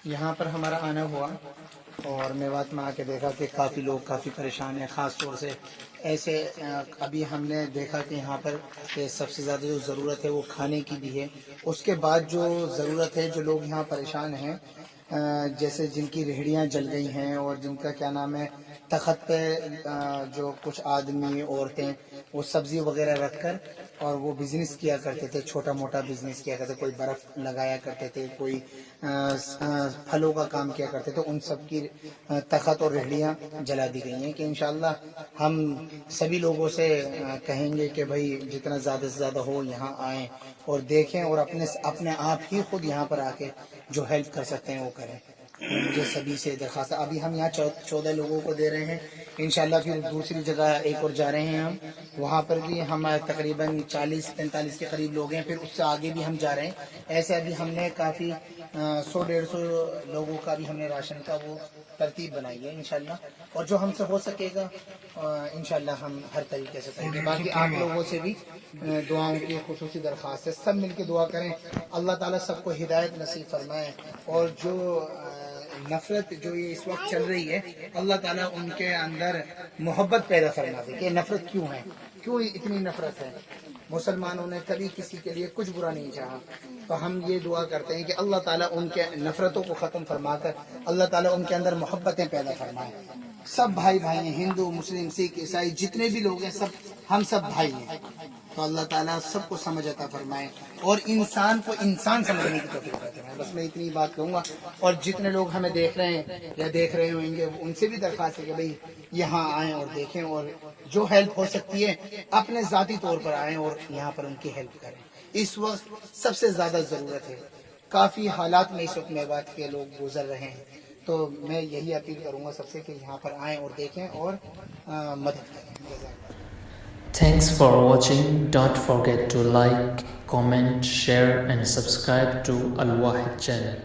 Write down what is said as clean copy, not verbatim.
یہاں پر ہمارا آنا ہوا اور میوات میں آ کے دیکھا کہ کافی لوگ کافی پریشان ہیں، خاص طور سے ایسے ابھی ہم نے دیکھا کہ یہاں پر کہ سب سے زیادہ جو ضرورت ہے وہ کھانے کی بھی ہے. اس کے بعد جو ضرورت ہے، جو لوگ یہاں پریشان ہیں، جیسے جن کی ریہڑیاں جل گئی ہیں اور جن کا کیا نام ہے تخت پہ جو کچھ آدمی عورتیں وہ سبزی وغیرہ رکھ کر اور وہ بزنس کیا کرتے تھے، چھوٹا موٹا بزنس کیا کرتے تھے، کوئی برف لگایا کرتے تھے، کوئی پھلوں کا کام کیا کرتے تھے، ان سب کی تخت اور ریہڑیاں جلا دی گئی ہیں. کہ انشاءاللہ ہم سبھی لوگوں سے کہیں گے کہ بھائی جتنا زیادہ سے زیادہ ہو یہاں آئیں اور دیکھیں اور اپنے آپ ہی خود یہاں پر آ کے جو ہیلپ کر سکتے ہیں وہ کریں. مجھے سبھی سے درخواست ہے. ابھی ہم یہاں 14 لوگوں کو دے رہے ہیں، انشاءاللہ پھر دوسری جگہ ایک اور جا رہے ہیں ہم، وہاں پر بھی ہم تقریباً 40-45 کے قریب لوگ ہیں، پھر اس سے آگے بھی ہم جا رہے ہیں. ایسے ابھی ہم نے کافی 100-150 لوگوں کا بھی ہم نے راشن کا وہ ترتیب بنائی ہے انشاءاللہ، اور جو ہم سے ہو سکے گا انشاءاللہ ہم ہر طریقے سے کریں گے. باقی آپ لوگوں سے بھی دعاؤں کی خصوصی درخواست ہے، سب مل کے دعا کریں، اللہ تعالیٰ سب کو ہدایت نصیب فرمائے، اور جو نفرت جو یہ اس وقت چل رہی ہے اللہ تعالیٰ ان کے اندر محبت پیدا فرما دے. کہ نفرت کیوں ہے، کیوں اتنی نفرت ہے؟ مسلمانوں نے کبھی کسی کے لیے کچھ برا نہیں چاہا. تو ہم یہ دعا کرتے ہیں کہ اللہ تعالیٰ ان کے نفرتوں کو ختم فرما کر اللہ تعالیٰ ان کے اندر محبتیں پیدا فرمائے. سب بھائی بھائی ہیں، ہندو مسلم سکھ عیسائی جتنے بھی لوگ ہیں ہم سب بھائی ہیں. تو اللہ تعالیٰ سب کو سمجھ عطا فرمائے اور انسان کو انسان سمجھنے کی توفیق عطا فرمائے. بس میں اتنی بات کہوں گا. اور جتنے لوگ ہمیں دیکھ رہے ہیں یا دیکھ رہے ہوئیں گے ان سے بھی درخواست ہے کہ بھئی یہاں آئیں اور دیکھیں، اور جو ہیلپ ہو سکتی ہے اپنے ذاتی طور پر آئیں اور یہاں پر ان کی ہیلپ کریں. اس وقت سب سے زیادہ ضرورت ہے. کافی حالات میں اس وقت میوات کے لوگ گزر رہے ہیں، تو میں یہی اپیل کروں گا سب سے کہ یہاں پر آئیں اور دیکھیں اور مدد کریں. Thanks for watching. Don't forget to like, comment, share and subscribe to Al Wahid channel.